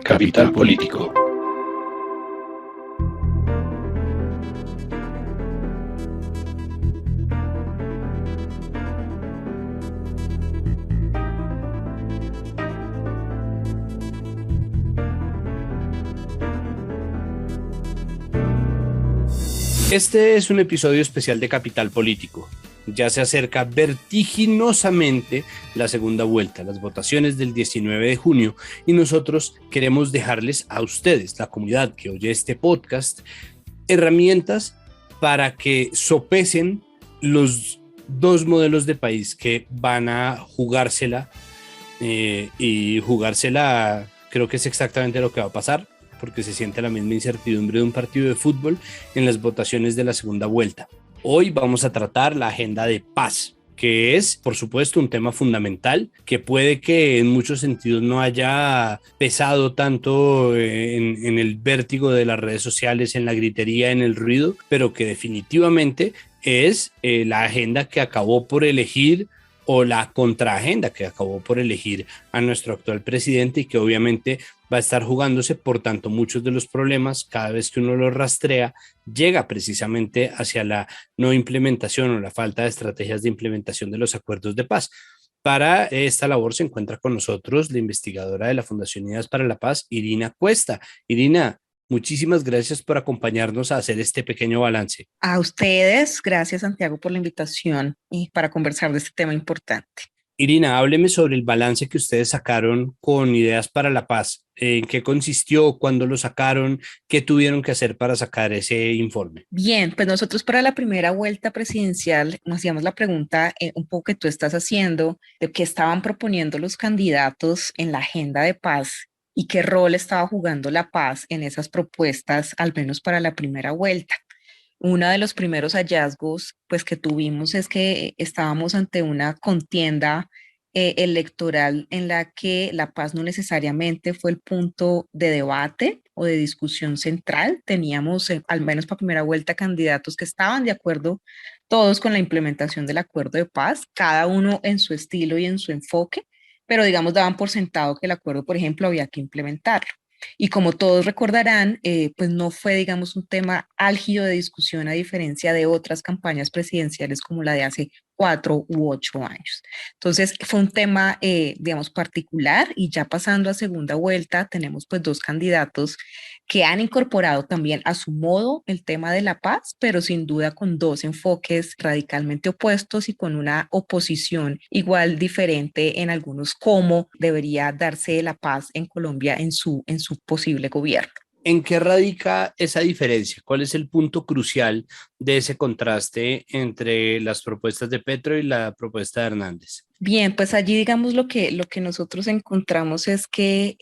Capital Político. Este es un episodio especial de Capital Político. Ya se acerca vertiginosamente la segunda vuelta, las votaciones del 19 de junio, y nosotros queremos dejarles a ustedes, la comunidad que oye este podcast, herramientas para que sopesen los dos modelos de país que van a jugársela, y jugársela creo que es exactamente lo que va a pasar, porque se siente la misma incertidumbre de un partido de fútbol en las votaciones de la segunda vuelta. Hoy vamos a tratar la agenda de paz, que es, por supuesto, un tema fundamental, que puede que en muchos sentidos no haya pesado tanto en el vértigo de las redes sociales, en la gritería, en el ruido, pero que definitivamente es la agenda que acabó por elegir, o la contraagenda que acabó por elegir a nuestro actual presidente, y que obviamente va a estar jugándose. Por tanto, muchos de los problemas, cada vez que uno los rastrea, llega precisamente hacia la no implementación o la falta de estrategias de implementación de los acuerdos de paz. Para esta labor se encuentra con nosotros la investigadora de la Fundación Unidas para la Paz, Irina Cuesta. Irina, muchísimas gracias por acompañarnos a hacer este pequeño balance. A ustedes, gracias Santiago por la invitación y para conversar de este tema importante. Irina, hábleme sobre el balance que ustedes sacaron con Ideas para la Paz. ¿En qué consistió? ¿Cuándo lo sacaron? ¿Qué tuvieron que hacer para sacar ese informe? Bien, pues nosotros para la primera vuelta presidencial nos hacíamos la pregunta un poco que tú estás haciendo, de qué estaban proponiendo los candidatos en la agenda de paz y qué rol estaba jugando la paz en esas propuestas, al menos para la primera vuelta. Uno de los primeros hallazgos pues, que tuvimos es que estábamos ante una contienda electoral en la que la paz no necesariamente fue el punto de debate o de discusión central. Teníamos, al menos para primera vuelta, candidatos que estaban de acuerdo todos con la implementación del acuerdo de paz, cada uno en su estilo y en su enfoque, pero digamos daban por sentado que el acuerdo, por ejemplo, había que implementarlo. Y como todos recordarán, pues no fue, digamos, un tema álgido de discusión a diferencia de otras campañas presidenciales como la de hace 4 u 8 años. Entonces fue un tema, digamos, particular, y ya pasando a segunda vuelta tenemos pues dos candidatos que han incorporado también a su modo el tema de la paz, pero sin duda con dos enfoques radicalmente opuestos y con una oposición igual diferente en algunos cómo debería darse la paz en Colombia en su posible gobierno. ¿En qué radica esa diferencia? ¿Cuál es el punto crucial de ese contraste entre las propuestas de Petro y la propuesta de Hernández? Bien, pues allí digamos lo que nosotros encontramos es que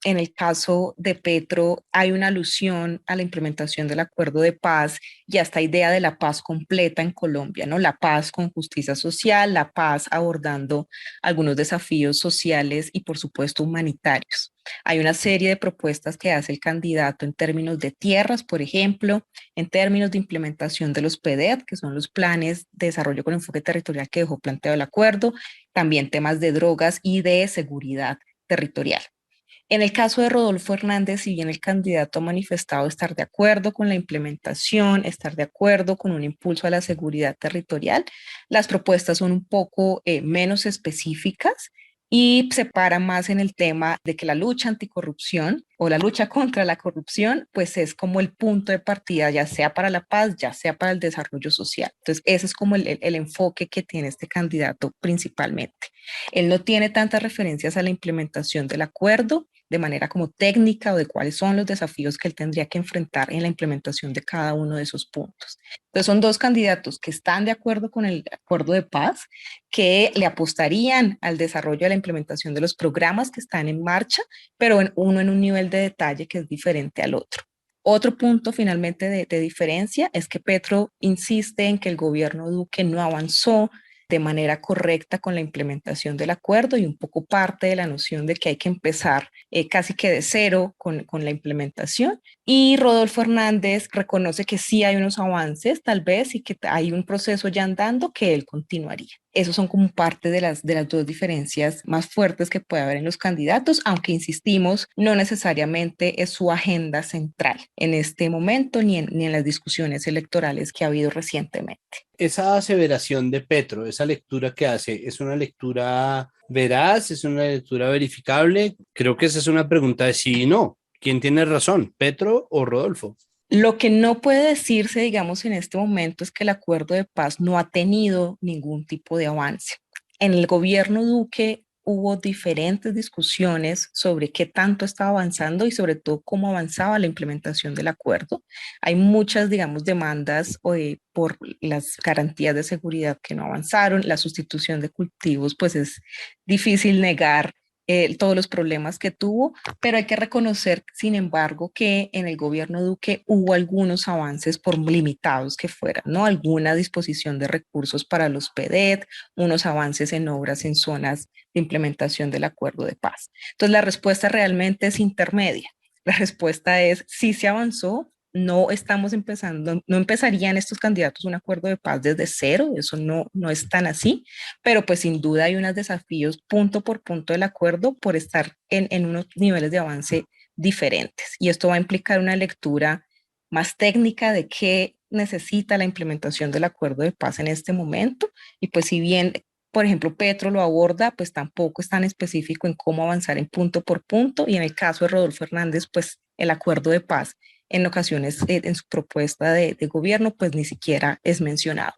en el caso de Petro hay una alusión a la implementación del acuerdo de paz y a esta idea de la paz completa en Colombia, ¿no? La paz con justicia social, la paz abordando algunos desafíos sociales y por supuesto humanitarios. Hay una serie de propuestas que hace el candidato en términos de tierras, por ejemplo, en términos de implementación de los PDET, que son los planes de desarrollo con enfoque territorial que dejó planteado el acuerdo, también temas de drogas y de seguridad territorial. En el caso de Rodolfo Hernández, si bien el candidato ha manifestado estar de acuerdo con la implementación, estar de acuerdo con un impulso a la seguridad territorial, las propuestas son un poco menos específicas y se para más en el tema de que la lucha anticorrupción o la lucha contra la corrupción, pues es como el punto de partida, ya sea para la paz, ya sea para el desarrollo social. Entonces, ese es como el enfoque que tiene este candidato principalmente. Él no tiene tantas referencias a la implementación del acuerdo de manera como técnica o de cuáles son los desafíos que él tendría que enfrentar en la implementación de cada uno de esos puntos. Entonces son dos candidatos que están de acuerdo con el acuerdo de paz, que le apostarían al desarrollo de la implementación de los programas que están en marcha, pero uno en un nivel de detalle que es diferente al otro. Otro punto finalmente de diferencia es que Petro insiste en que el gobierno Duque no avanzó de manera correcta con la implementación del acuerdo, y un poco parte de la noción de que hay que empezar casi que de cero con la implementación, Y Rodolfo Hernández reconoce que sí hay unos avances, tal vez, y que hay un proceso ya andando que él continuaría. Esos son como parte de las dos diferencias más fuertes que puede haber en los candidatos, aunque insistimos, no necesariamente es su agenda central en este momento ni en las discusiones electorales que ha habido recientemente. Esa aseveración de Petro, esa lectura que hace, ¿es una lectura veraz? ¿Es una lectura verificable? Creo que esa es una pregunta de sí y no. ¿Quién tiene razón, Petro o Rodolfo? Lo que no puede decirse, digamos, en este momento es que el acuerdo de paz no ha tenido ningún tipo de avance. En el gobierno Duque hubo diferentes discusiones sobre qué tanto estaba avanzando y sobre todo cómo avanzaba la implementación del acuerdo. Hay muchas, digamos, demandas por las garantías de seguridad que no avanzaron. La sustitución de cultivos, pues es difícil negar todos los problemas que tuvo, pero hay que reconocer, sin embargo, que en el gobierno Duque hubo algunos avances, por limitados que fueran, ¿no? Alguna disposición de recursos para los PEDET, unos avances en obras en zonas de implementación del acuerdo de paz. Entonces, la respuesta realmente es intermedia. La respuesta es sí se avanzó, no estamos empezando, no empezarían estos candidatos un acuerdo de paz desde cero, eso no es tan así, pero pues sin duda hay unos desafíos punto por punto del acuerdo por estar en unos niveles de avance diferentes. Y esto va a implicar una lectura más técnica de qué necesita la implementación del acuerdo de paz en este momento. Y pues si bien, por ejemplo, Petro lo aborda, pues tampoco es tan específico en cómo avanzar en punto por punto. Y en el caso de Rodolfo Hernández, pues el acuerdo de paz en ocasiones en su propuesta de gobierno, pues ni siquiera es mencionado.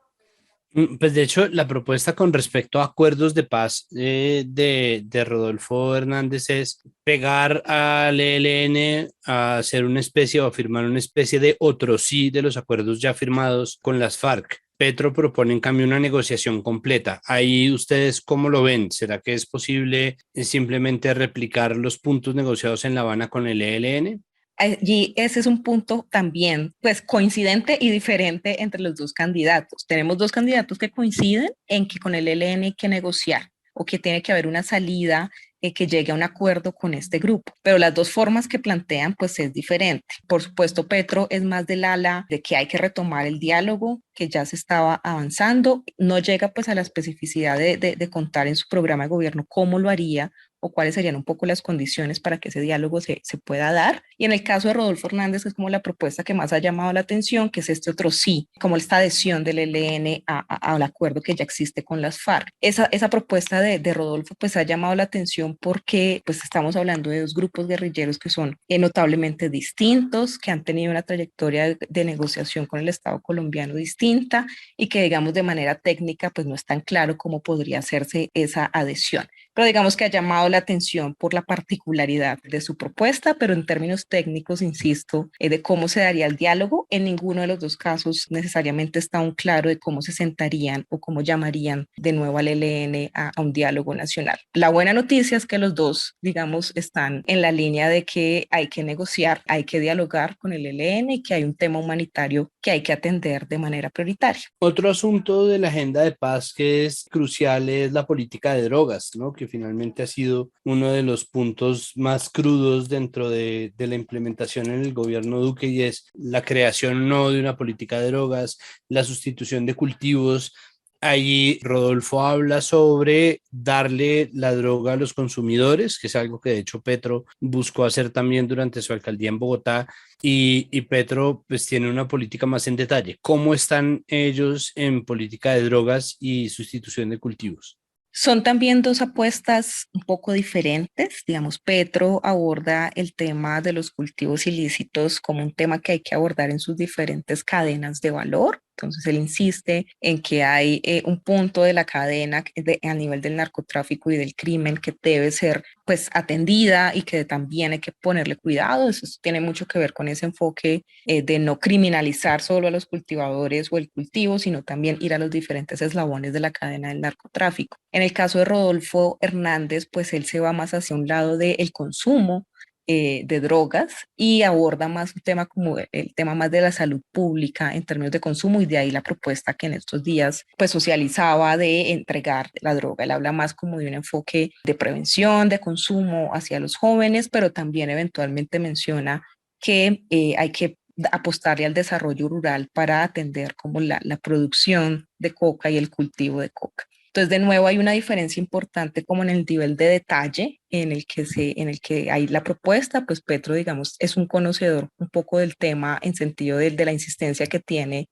Pues de hecho, la propuesta con respecto a acuerdos de paz de Rodolfo Hernández es pegar al ELN a hacer una especie o a firmar una especie de otro sí de los acuerdos ya firmados con las FARC. Petro propone en cambio una negociación completa. Ahí ustedes cómo lo ven? ¿Será que es posible simplemente replicar los puntos negociados en La Habana con el ELN? Allí ese es un punto también, pues coincidente y diferente entre los dos candidatos. Tenemos dos candidatos que coinciden en que con el ELN hay que negociar o que tiene que haber una salida que llegue a un acuerdo con este grupo. Pero las dos formas que plantean, pues es diferente. Por supuesto, Petro es más del ala de que hay que retomar el diálogo, que ya se estaba avanzando. No llega pues a la especificidad de contar en su programa de gobierno cómo lo haría o cuáles serían un poco las condiciones para que ese diálogo se pueda dar. Y en el caso de Rodolfo Hernández, que es como la propuesta que más ha llamado la atención, que es este otro sí, como esta adhesión del ELN al acuerdo que ya existe con las FARC. Esa propuesta de Rodolfo pues ha llamado la atención porque pues estamos hablando de dos grupos guerrilleros que son notablemente distintos, que han tenido una trayectoria de negociación con el Estado colombiano distinta y que digamos de manera técnica pues no es tan claro cómo podría hacerse esa adhesión, pero digamos que ha llamado la atención por la particularidad de su propuesta, pero en términos técnicos, insisto, de cómo se daría el diálogo, en ninguno de los dos casos necesariamente está aún claro de cómo se sentarían o cómo llamarían de nuevo al ELN a un diálogo nacional. La buena noticia es que los dos, digamos, están en la línea de que hay que negociar, hay que dialogar con el ELN y que hay un tema humanitario que hay que atender de manera prioritaria. Otro asunto de la agenda de paz que es crucial es la política de drogas, ¿no? Que finalmente ha sido uno de los puntos más crudos dentro de la implementación en el gobierno Duque y es la creación no de una política de drogas, la sustitución de cultivos. Ahí Rodolfo habla sobre darle la droga a los consumidores, que es algo que de hecho Petro buscó hacer también durante su alcaldía en Bogotá y Petro pues tiene una política más en detalle. ¿Cómo están ellos en política de drogas y sustitución de cultivos? Son también dos apuestas un poco diferentes. Digamos, Petro aborda el tema de los cultivos ilícitos como un tema que hay que abordar en sus diferentes cadenas de valor. Entonces, él insiste en que hay un punto de la cadena a nivel del narcotráfico y del crimen que debe ser pues atendida y que también hay que ponerle cuidado. Eso tiene mucho que ver con ese enfoque de no criminalizar solo a los cultivadores o el cultivo, sino también ir a los diferentes eslabones de la cadena del narcotráfico. En el caso de Rodolfo Hernández, pues él se va más hacia un lado del consumo de drogas y aborda más un tema como el tema más de la salud pública en términos de consumo y de ahí la propuesta que en estos días pues socializaba de entregar la droga. Él habla más como de un enfoque de prevención, de consumo hacia los jóvenes, pero también eventualmente menciona que hay que apostarle al desarrollo rural para atender como la producción de coca y el cultivo de coca. Entonces, de nuevo, hay una diferencia importante como en el nivel de detalle en el que hay la propuesta, pues Petro, digamos, es un conocedor un poco del tema en sentido de la insistencia que tiene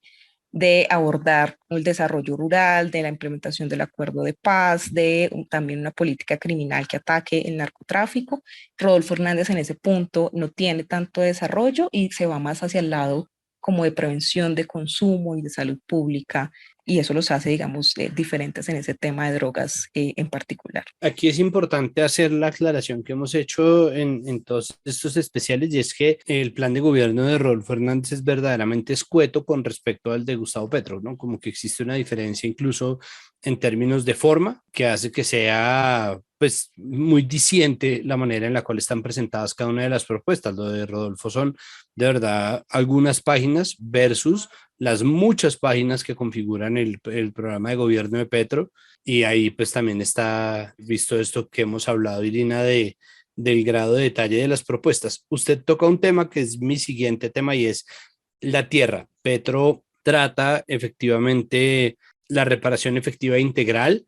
de abordar el desarrollo rural, de la implementación del acuerdo de paz, de también una política criminal que ataque el narcotráfico. Rodolfo Hernández en ese punto no tiene tanto desarrollo y se va más hacia el lado como de prevención de consumo y de salud pública, y eso los hace, digamos, diferentes en ese tema de drogas en particular. Aquí es importante hacer la aclaración que hemos hecho en todos estos especiales, y es que el plan de gobierno de Rodolfo Hernández es verdaderamente escueto con respecto al de Gustavo Petro, ¿no? Como que existe una diferencia incluso en términos de forma que hace que sea pues muy diciente la manera en la cual están presentadas cada una de las propuestas. Lo de Rodolfo son de verdad algunas páginas versus las muchas páginas que configuran el programa de gobierno de Petro, y ahí pues también está visto esto que hemos hablado, Irina, del grado de detalle de las propuestas. Usted toca un tema que es mi siguiente tema y es la tierra. Petro trata efectivamente la reparación efectiva e integral.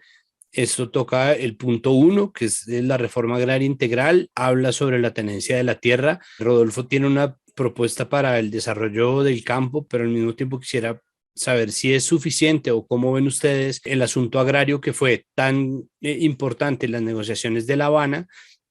Esto toca el punto uno, que es la reforma agraria integral, habla sobre la tenencia de la tierra. Rodolfo tiene una propuesta para el desarrollo del campo, pero al mismo tiempo quisiera saber si es suficiente o cómo ven ustedes el asunto agrario que fue tan importante en las negociaciones de La Habana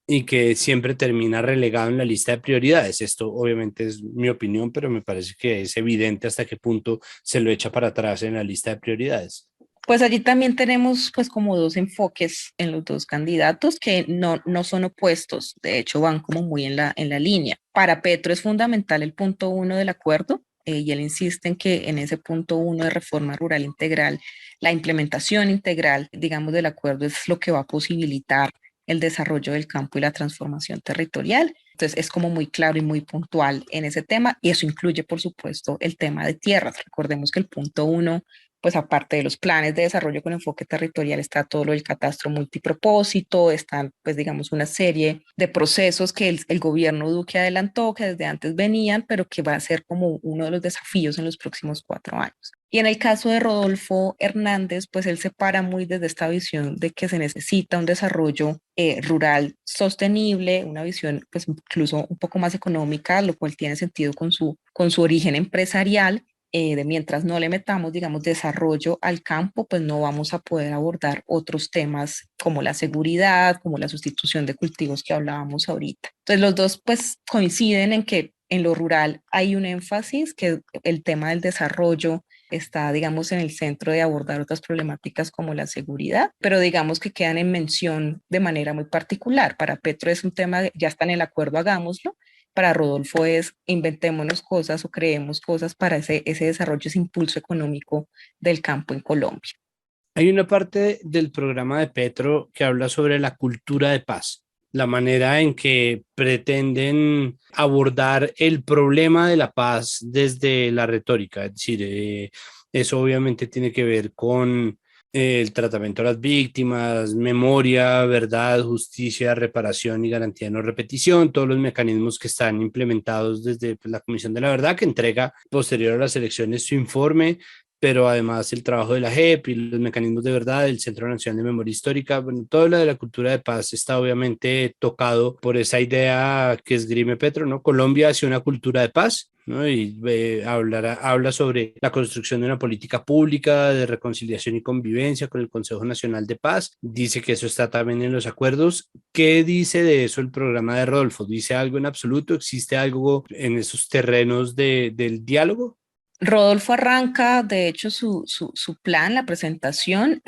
y que siempre termina relegado en la lista de prioridades. Esto obviamente es mi opinión, pero me parece que es evidente hasta qué punto se lo echa para atrás en la lista de prioridades. Pues allí también tenemos pues como dos enfoques en los dos candidatos que no son opuestos, de hecho van como muy en la línea. Para Petro es fundamental el punto uno del acuerdo, y él insiste en que en ese punto uno de reforma rural integral, la implementación integral, digamos, del acuerdo es lo que va a posibilitar el desarrollo del campo y la transformación territorial. Entonces es como muy claro y muy puntual en ese tema, y eso incluye, por supuesto, el tema de tierras. Recordemos que el punto uno, pues aparte de los planes de desarrollo con enfoque territorial, está todo lo del catastro multipropósito, están, pues digamos, una serie de procesos que el gobierno Duque adelantó, que desde antes venían, pero que va a ser como uno de los desafíos en los próximos 4 años. Y en el caso de Rodolfo Hernández, pues él se para muy desde esta visión de que se necesita un desarrollo rural sostenible, una visión pues incluso un poco más económica, lo cual tiene sentido con su origen empresarial, de mientras no le metamos, digamos, desarrollo al campo, pues no vamos a poder abordar otros temas como la seguridad, como la sustitución de cultivos que hablábamos ahorita. Entonces, los dos pues coinciden en que en lo rural hay un énfasis, que el tema del desarrollo está, digamos, en el centro de abordar otras problemáticas como la seguridad, pero digamos que quedan en mención de manera muy particular. Para Petro es un tema, ya está en el acuerdo, hagámoslo. Para Rodolfo es inventémonos cosas o creemos cosas para ese desarrollo, ese impulso económico del campo en Colombia. Hay una parte del programa de Petro que habla sobre la cultura de paz, la manera en que pretenden abordar el problema de la paz desde la retórica. Es decir, eso obviamente tiene que ver con el tratamiento a las víctimas, memoria, verdad, justicia, reparación y garantía de no repetición, todos los mecanismos que están implementados desde pues, la Comisión de la Verdad, que entrega posterior a las elecciones su informe, pero además el trabajo de la JEP y los mecanismos de verdad del Centro Nacional de Memoria Histórica. Bueno, todo lo de la cultura de paz está obviamente tocado por esa idea que esgrime Petro, ¿no? Colombia hacia una cultura de paz, ¿no? Y habla sobre la construcción de una política pública de reconciliación y convivencia con el Consejo Nacional de Paz. Dice que eso está también en los acuerdos. ¿Qué dice de eso el programa de Rodolfo? ¿Dice algo en absoluto? ¿Existe algo en esos terrenos del diálogo? Rodolfo arranca, de hecho, su plan, la presentación,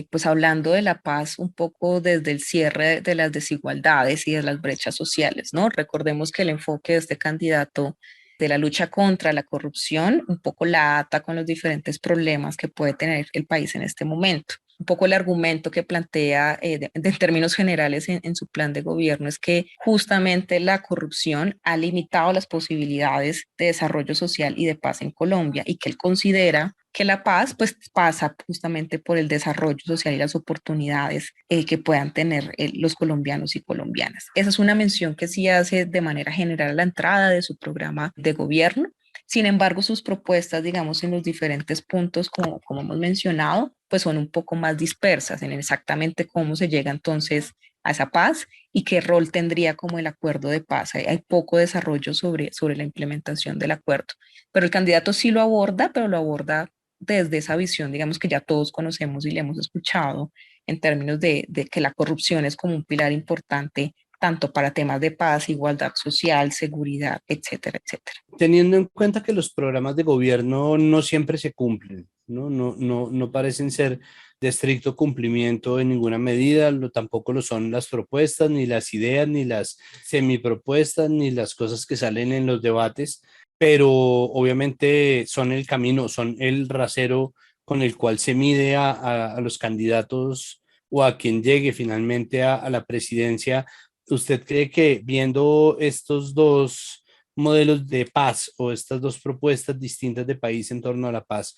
pues hablando de la paz un poco desde el cierre de las desigualdades y de las brechas sociales, ¿no? Recordemos que el enfoque de este candidato de la lucha contra la corrupción un poco la ata con los diferentes problemas que puede tener el país en este momento. Un poco el argumento que plantea de términos generales en su plan de gobierno es que justamente la corrupción ha limitado las posibilidades de desarrollo social y de paz en Colombia, y que él considera que la paz pues pasa justamente por el desarrollo social y las oportunidades que puedan tener los colombianos y colombianas. Esa es una mención que sí hace de manera general a la entrada de su programa de gobierno. Sin embargo, sus propuestas, digamos, en los diferentes puntos, como hemos mencionado, pues son un poco más dispersas en exactamente cómo se llega entonces a esa paz y qué rol tendría como el acuerdo de paz. Hay poco desarrollo sobre la implementación del acuerdo, pero el candidato sí lo aborda, pero lo aborda desde esa visión, digamos, que ya todos conocemos y le hemos escuchado en términos de que la corrupción es como un pilar importante tanto para temas de paz, igualdad social, seguridad, etcétera, etcétera. Teniendo en cuenta que los programas de gobierno no siempre se cumplen, ¿no? No parecen ser de estricto cumplimiento en ninguna medida, tampoco lo son las propuestas, ni las ideas, ni las semipropuestas, ni las cosas que salen en los debates, pero obviamente son el camino, son el rasero con el cual se mide a los candidatos o a quien llegue finalmente a la presidencia. ¿Usted cree que viendo estos dos modelos de paz o estas dos propuestas distintas de país en torno a la paz,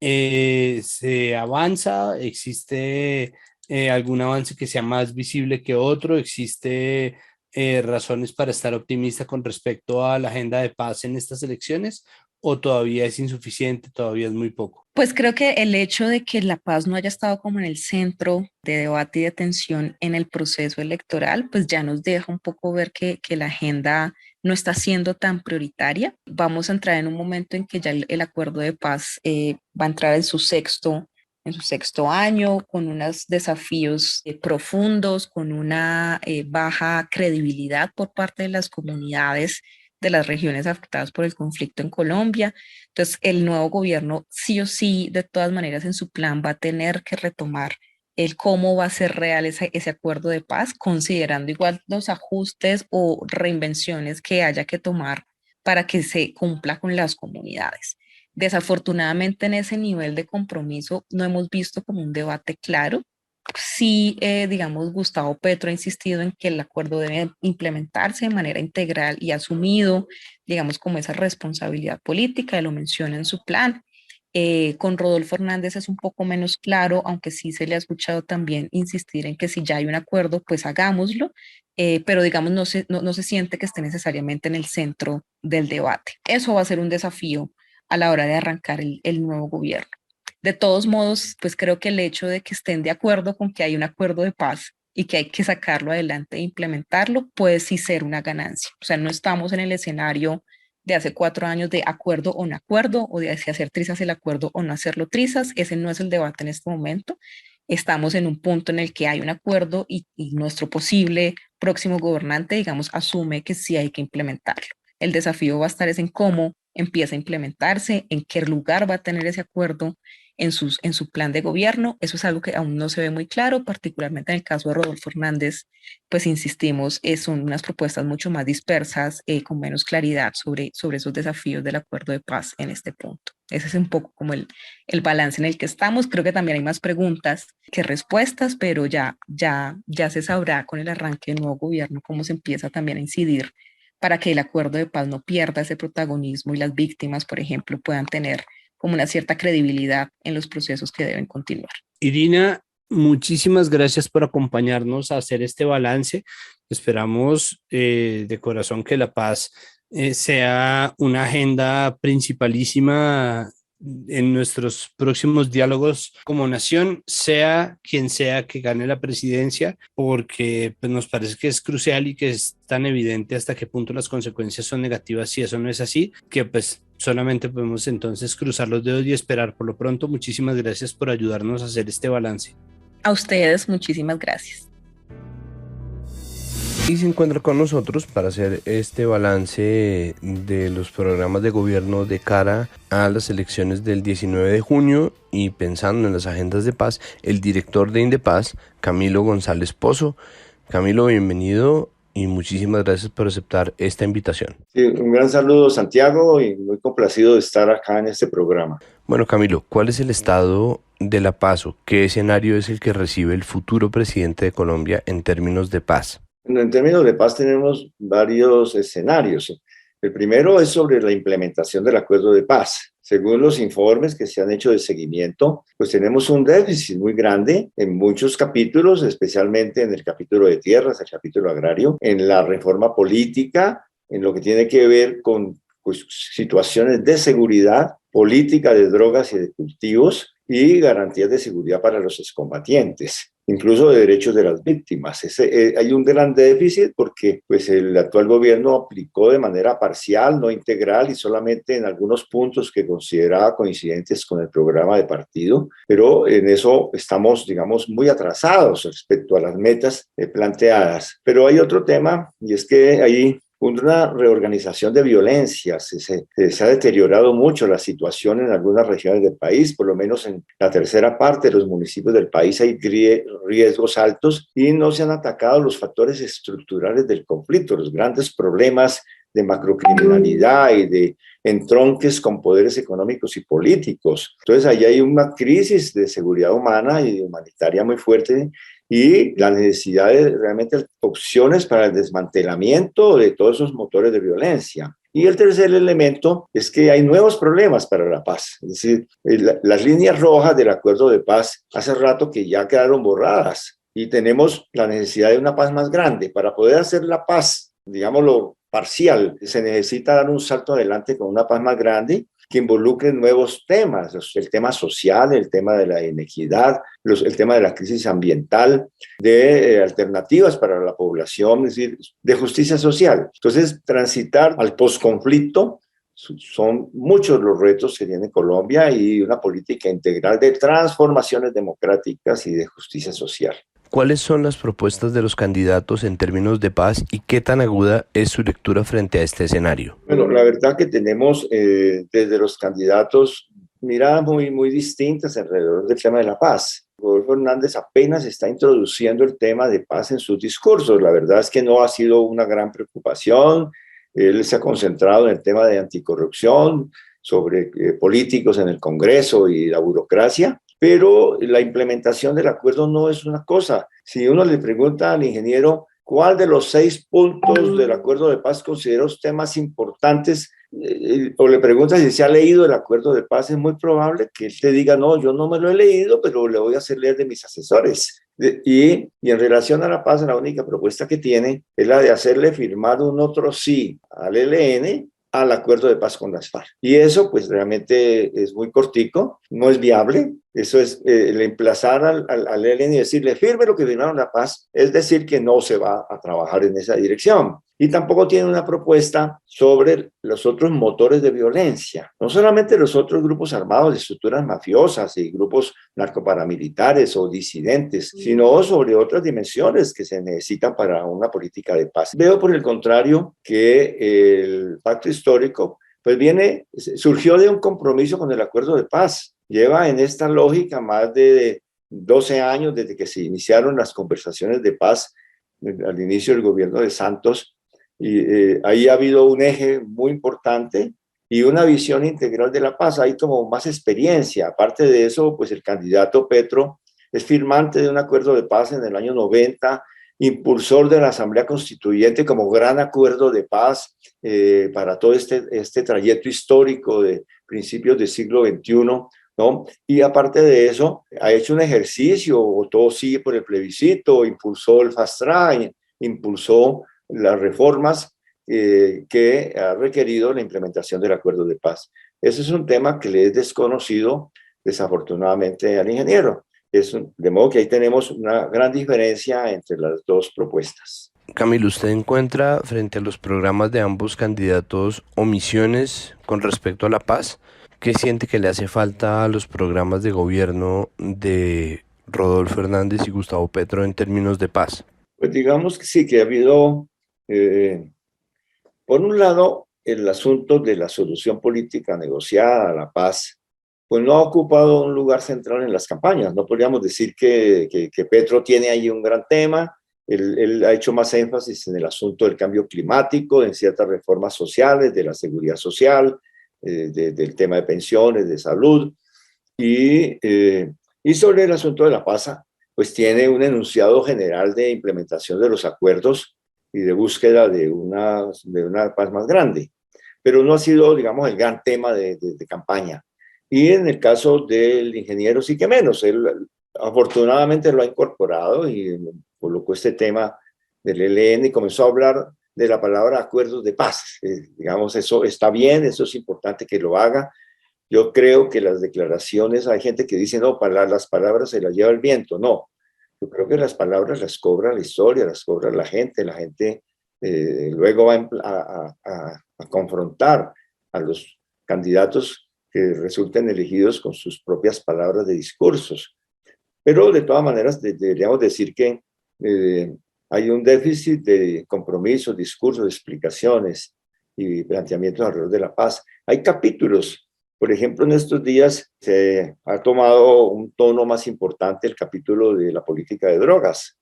se avanza? ¿Existe algún avance que sea más visible que otro? ¿Existe razones para estar optimista con respecto a la agenda de paz en estas elecciones? ¿O todavía es insuficiente, todavía es muy poco? Pues creo que el hecho de que la paz no haya estado como en el centro de debate y de atención en el proceso electoral, pues ya nos deja un poco ver que la agenda no está siendo tan prioritaria. Vamos a entrar en un momento en que ya el acuerdo de paz va a entrar en su sexto año, con unos desafíos profundos, con una baja credibilidad por parte de las comunidades de las regiones afectadas por el conflicto en Colombia. Entonces, el nuevo gobierno sí o sí, de todas maneras, en su plan va a tener que retomar el cómo va a ser real ese acuerdo de paz, considerando igual los ajustes o reinvenciones que haya que tomar para que se cumpla con las comunidades. Desafortunadamente, en ese nivel de compromiso no hemos visto como un debate claro. Sí, digamos, Gustavo Petro ha insistido en que el acuerdo debe implementarse de manera integral y asumido, digamos, como esa responsabilidad política, lo menciona en su plan. Con Rodolfo Hernández es un poco menos claro, aunque sí se le ha escuchado también insistir en que si ya hay un acuerdo, pues hagámoslo, pero digamos no se siente que esté necesariamente en el centro del debate. Eso va a ser un desafío a la hora de arrancar el nuevo gobierno. De todos modos, pues creo que el hecho de que estén de acuerdo con que hay un acuerdo de paz y que hay que sacarlo adelante e implementarlo, puede sí ser una ganancia. O sea, no estamos en el escenario de hace 4 años de acuerdo o no acuerdo, o de si hacer trizas el acuerdo o no hacerlo trizas. Ese no es el debate en este momento. Estamos en un punto en el que hay un acuerdo y nuestro posible próximo gobernante, digamos, asume que sí hay que implementarlo. El desafío va a estar es en cómo empieza a implementarse, en qué lugar va a tener ese acuerdo en su plan de gobierno. Eso es algo que aún no se ve muy claro, particularmente en el caso de Rodolfo Hernández, pues insistimos, son unas propuestas mucho más dispersas, con menos claridad sobre esos desafíos del acuerdo de paz en este punto. Ese es un poco como el balance en el que estamos. Creo que también hay más preguntas que respuestas, pero ya se sabrá con el arranque del nuevo gobierno cómo se empieza también a incidir para que el acuerdo de paz no pierda ese protagonismo y las víctimas, por ejemplo, puedan tener como una cierta credibilidad en los procesos que deben continuar. Irina, muchísimas gracias por acompañarnos a hacer este balance. Esperamos de corazón que la paz sea una agenda principalísima en nuestros próximos diálogos como nación, sea quien sea que gane la presidencia, porque pues, nos parece que es crucial y que es tan evidente hasta qué punto las consecuencias son negativas si eso no es así, que pues solamente podemos entonces cruzar los dedos y esperar. Por lo pronto, muchísimas gracias por ayudarnos a hacer este balance. A ustedes, muchísimas gracias. Y se encuentra con nosotros para hacer este balance de los programas de gobierno de cara a las elecciones del 19 de junio y pensando en las agendas de paz, el director de Indepaz, Camilo González Pozo. Camilo, bienvenido y muchísimas gracias por aceptar esta invitación. Sí, un gran saludo, Santiago, y muy complacido de estar acá en este programa. Bueno, Camilo, ¿cuál es el estado de la paz o qué escenario es el que recibe el futuro presidente de Colombia en términos de paz? En términos de paz tenemos varios escenarios. El primero es sobre la implementación del acuerdo de paz. Según los informes que se han hecho de seguimiento, pues tenemos un déficit muy grande en muchos capítulos, especialmente en el capítulo de tierras, el capítulo agrario, en la reforma política, en lo que tiene que ver con pues, situaciones de seguridad, política de drogas y de cultivos y garantías de seguridad para los excombatientes, incluso de derechos de las víctimas. Hay un gran déficit porque pues, el actual gobierno aplicó de manera parcial, no integral y solamente en algunos puntos que consideraba coincidentes con el programa de partido, pero en eso estamos, digamos, muy atrasados respecto a las metas planteadas. Pero hay otro tema y es que hay una reorganización de violencias. Se ha deteriorado mucho la situación en algunas regiones del país, por lo menos en la tercera parte de los municipios del país hay riesgos altos y no se han atacado los factores estructurales del conflicto, los grandes problemas de macrocriminalidad y de entronques con poderes económicos y políticos. Entonces, ahí hay una crisis de seguridad humana y humanitaria muy fuerte y la necesidad de realmente opciones para el desmantelamiento de todos esos motores de violencia. Y el tercer elemento es que hay nuevos problemas para la paz. Es decir, las líneas rojas del acuerdo de paz hace rato que ya quedaron borradas y tenemos la necesidad de una paz más grande. Para poder hacer la paz, digámoslo, parcial, se necesita dar un salto adelante con una paz más grande que involucre nuevos temas, el tema social, el tema de la inequidad, el tema de la crisis ambiental, de alternativas para la población, es decir, de justicia social. Entonces, transitar al posconflicto son muchos los retos que tiene Colombia y una política integral de transformaciones democráticas y de justicia social. ¿Cuáles son las propuestas de los candidatos en términos de paz y qué tan aguda es su lectura frente a este escenario? Bueno, la verdad que tenemos desde los candidatos miradas muy distintas alrededor del tema de la paz. Rodolfo Hernández apenas está introduciendo el tema de paz en sus discursos. La verdad es que no ha sido una gran preocupación. Él se ha concentrado en el tema de anticorrupción, sobre políticos en el Congreso y la burocracia. Pero la implementación del acuerdo no es una cosa. Si uno le pregunta al ingeniero cuál de los 6 puntos del acuerdo de paz considera usted más importantes, o le pregunta si se ha leído el acuerdo de paz, es muy probable que él te diga, no, yo no me lo he leído, pero le voy a hacer leer de mis asesores. Y en relación a la paz, la única propuesta que tiene es la de hacerle firmar un otro sí al ELN, al acuerdo de paz con las FARC. Y eso pues realmente es muy cortico, no es viable. Eso es el emplazar al ELN y decirle firme lo que firmaron la paz, es decir que no se va a trabajar en esa dirección. Y tampoco tiene una propuesta sobre los otros motores de violencia, no solamente los otros grupos armados de estructuras mafiosas y grupos narcoparamilitares o disidentes, sino sobre otras dimensiones que se necesitan para una política de paz. Veo por el contrario que el pacto histórico pues surgió de un compromiso con el acuerdo de paz. Lleva en esta lógica más de 12 años desde que se iniciaron las conversaciones de paz al inicio del gobierno de Santos y ahí ha habido un eje muy importante y una visión integral de la paz. Hay como más experiencia. Aparte de eso, pues el candidato Petro es firmante de un acuerdo de paz en el año 90, impulsor de la Asamblea Constituyente como gran acuerdo de paz para todo este trayecto histórico de principios del siglo XXI, ¿no? Y aparte de eso, ha hecho un ejercicio, votó sí por el plebiscito, impulsó el fast track, impulsó las reformas que ha requerido la implementación del acuerdo de paz. Ese es un tema que le es desconocido, desafortunadamente, al ingeniero. De modo que ahí tenemos una gran diferencia entre las dos propuestas. Camilo, ¿usted encuentra frente a los programas de ambos candidatos omisiones con respecto a la paz? ¿Qué siente que le hace falta a los programas de gobierno de Rodolfo Hernández y Gustavo Petro en términos de paz? Pues digamos que sí, que ha habido, por un lado, el asunto de la solución política negociada a la paz, pues no ha ocupado un lugar central en las campañas. No podríamos decir que Petro tiene ahí un gran tema. Él ha hecho más énfasis en el asunto del cambio climático, en ciertas reformas sociales, de la seguridad social, del tema de pensiones, de salud, y sobre el asunto de la paz, pues tiene un enunciado general de implementación de los acuerdos y de búsqueda de una paz más grande. pero no ha sido, digamos, el gran tema de campaña. Y en el caso del ingeniero sí que menos, él afortunadamente lo ha incorporado y colocó este tema del ELN y comenzó a hablar de la palabra acuerdos de paz. Digamos, eso está bien, eso es importante que lo haga. Yo creo que las declaraciones, hay gente que dice, no, las palabras se las lleva el viento. No, yo creo que las palabras las cobra la historia, las cobra la gente luego va a confrontar a los candidatos que resulten elegidos con sus propias palabras de discursos. Pero de todas maneras deberíamos decir que hay un déficit de compromisos, discursos, explicaciones y planteamientos alrededor de la paz. Hay capítulos, por ejemplo, en estos días se ha tomado un tono más importante el capítulo de la política de drogas.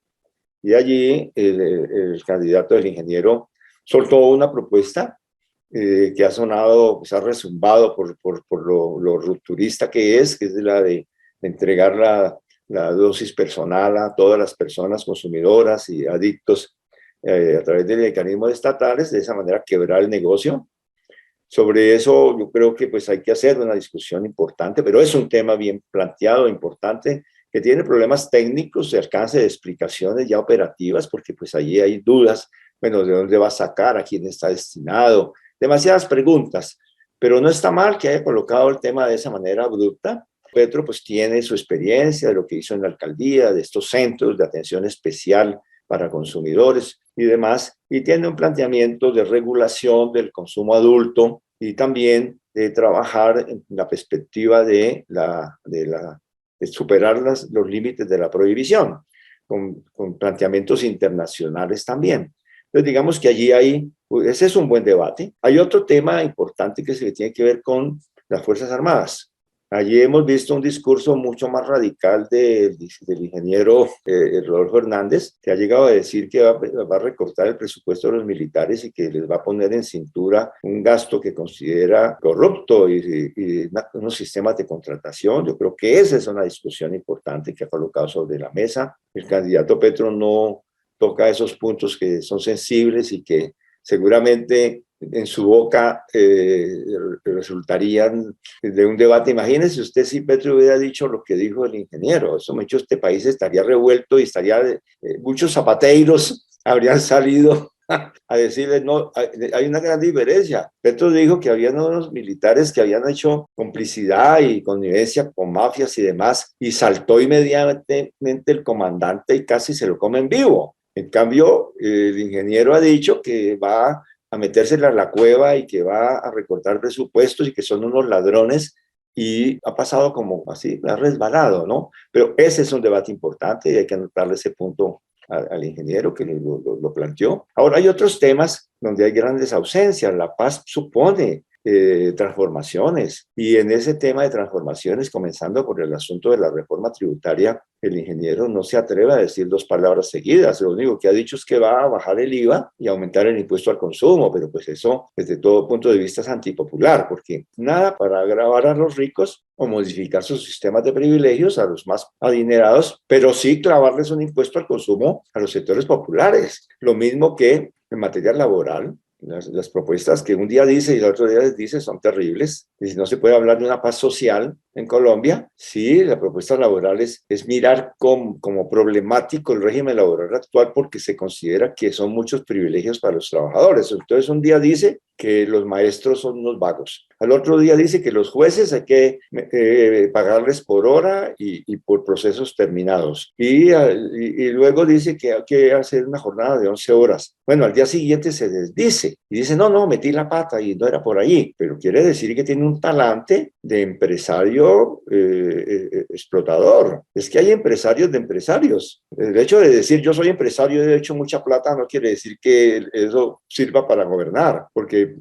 Y allí el candidato del ingeniero soltó una propuesta que ha sonado, pues ha resumbado por lo rupturista que es la de entregar la dosis personal a todas las personas consumidoras y adictos a través de mecanismos estatales, de esa manera quebrar el negocio. Sobre eso yo creo que pues hay que hacer una discusión importante, pero es un tema bien planteado, importante, que tiene problemas técnicos de alcance de explicaciones ya operativas, porque pues allí hay dudas, bueno, de dónde va a sacar, a quién está destinado, demasiadas preguntas, pero no está mal que haya colocado el tema de esa manera abrupta. Petro pues tiene su experiencia de lo que hizo en la alcaldía, de estos centros de atención especial para consumidores y demás, y tiene un planteamiento de regulación del consumo adulto y también de trabajar en la perspectiva de superar los límites de la prohibición, con planteamientos internacionales también. Entonces digamos que ese es un buen debate. Hay otro tema importante que tiene que ver con las Fuerzas Armadas. Allí hemos visto un discurso mucho más radical del ingeniero Rodolfo Hernández, que ha llegado a decir que va a recortar el presupuesto de los militares y que les va a poner en cintura un gasto que considera corrupto y unos sistemas de contratación. Yo creo que esa es una discusión importante que ha colocado sobre la mesa. El candidato Petro no toca esos puntos que son sensibles y que seguramente en su boca resultarían de un debate. Imagínese usted si Petro hubiera dicho lo que dijo el ingeniero. Eso me ha dicho, este país estaría revuelto y muchos zapateiros habrían salido a decirle, no, hay una gran diferencia. Petro dijo que habían unos militares que habían hecho complicidad y connivencia con mafias y demás, y saltó inmediatamente el comandante y casi se lo come en vivo. En cambio, el ingeniero ha dicho que va a metérsela a la cueva y que va a recortar presupuestos y que son unos ladrones, y ha pasado como así, ha resbalado, ¿no? Pero ese es un debate importante y hay que anotarle ese punto al ingeniero que lo planteó. Ahora hay otros temas donde hay grandes ausencias. La paz supone transformaciones, y en ese tema de transformaciones, comenzando por el asunto de la reforma tributaria, el ingeniero no se atreve a decir dos palabras seguidas. Lo único que ha dicho es que va a bajar el IVA y aumentar el impuesto al consumo, pero pues eso desde todo punto de vista es antipopular, porque nada para agravar a los ricos o modificar sus sistemas de privilegios a los más adinerados, pero sí clavarles un impuesto al consumo a los sectores populares. Lo mismo que en materia laboral. Las propuestas que un día dice y el otro día dice son terribles. Y si no se puede hablar de una paz social en Colombia, sí, la propuesta laboral es mirar como problemático el régimen laboral actual, porque se considera que son muchos privilegios para los trabajadores. Entonces un día dice que los maestros son unos vagos. Al otro día dice que los jueces hay que pagarles por hora y por procesos terminados. Y luego dice que hay que hacer una jornada de 11 horas. Bueno, al día siguiente se desdice y dice, no, metí la pata y no era por allí. Pero quiere decir que tiene un talante de empresario explotador. Es que hay empresarios de empresarios. El hecho de decir yo soy empresario y he hecho mucha plata no quiere decir que eso sirva para gobernar, porque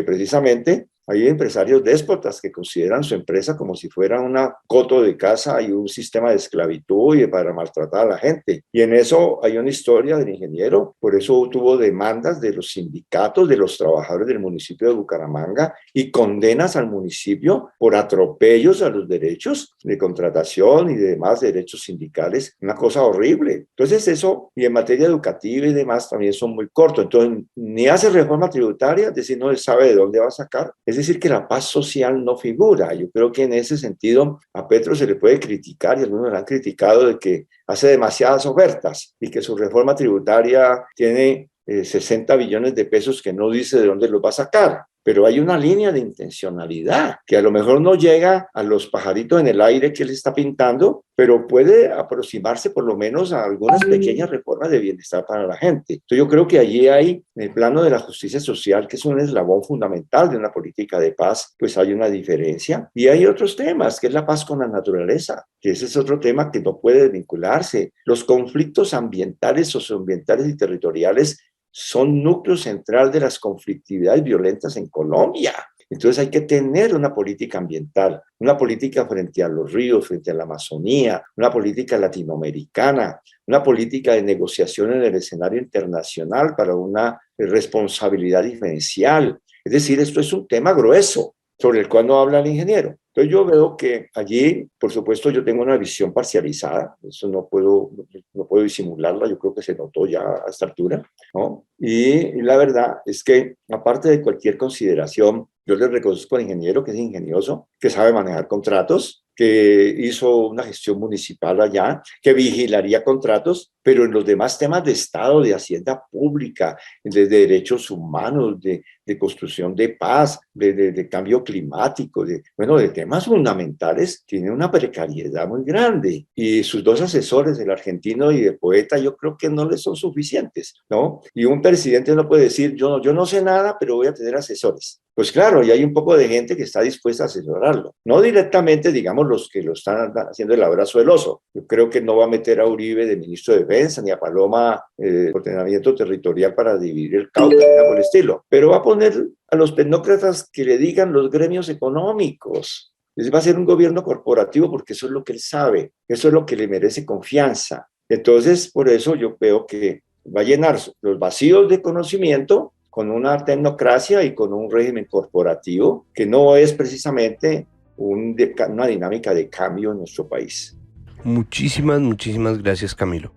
precisamente Hay empresarios déspotas que consideran su empresa como si fuera una coto de casa y un sistema de esclavitud y para maltratar a la gente. Y en eso hay una historia del ingeniero, por eso tuvo demandas de los sindicatos, de los trabajadores del municipio de Bucaramanga y condenas al municipio por atropellos a los derechos de contratación y de demás derechos sindicales. Una cosa horrible. Entonces eso, y en materia educativa y demás, también son muy cortos. Entonces, ni hace reforma tributaria, es decir, no se sabe de dónde va a sacar. Es decir, que la paz social no figura. Yo creo que en ese sentido a Petro se le puede criticar, y algunos le han criticado, de que hace demasiadas ofertas y que su reforma tributaria tiene 60 billones de pesos que no dice de dónde los va a sacar. Pero hay una línea de intencionalidad que a lo mejor no llega a los pajaritos en el aire que él está pintando, pero puede aproximarse por lo menos a algunas pequeñas reformas de bienestar para la gente. Entonces yo creo que allí hay, en el plano de la justicia social, que es un eslabón fundamental de una política de paz, pues hay una diferencia. Y hay otros temas, que es la paz con la naturaleza, que ese es otro tema que no puede vincularse. Los conflictos ambientales, socioambientales y territoriales son núcleo central de las conflictividades violentas en Colombia. Entonces hay que tener una política ambiental, una política frente a los ríos, frente a la Amazonía, una política latinoamericana, una política de negociación en el escenario internacional para una responsabilidad diferencial. Es decir, esto es un tema grueso sobre el cual no habla el ingeniero. Entonces yo veo que allí, por supuesto, yo tengo una visión parcializada, eso no puedo disimularla, yo creo que se notó ya a esta altura, ¿no? Y la verdad es que, aparte de cualquier consideración, yo le reconozco al ingeniero que es ingenioso, que sabe manejar contratos, que hizo una gestión municipal allá, que vigilaría contratos, pero en los demás temas de Estado, de hacienda pública, de derechos humanos, de construcción de paz, de cambio climático, de temas fundamentales, tiene una precariedad muy grande. Y sus dos asesores, el argentino y el poeta, yo creo que no le son suficientes, ¿no? Y un presidente no puede decir, yo no sé nada, pero voy a tener asesores. Pues claro, y hay un poco de gente que está dispuesta a asesorarlo. No directamente, digamos, los que lo están haciendo el abrazo del oso. Yo creo que no va a meter a Uribe de ministro de Defensa, ni a Paloma ordenamiento territorial para dividir el Cauca, ni nada por el estilo. Pero va a poner a los tecnócratas que le digan los gremios económicos. Va a ser un gobierno corporativo porque eso es lo que él sabe, eso es lo que le merece confianza. Entonces, por eso yo veo que va a llenar los vacíos de conocimiento con una tecnocracia y con un régimen corporativo que no es precisamente una dinámica de cambio en nuestro país. Muchísimas gracias, Camilo.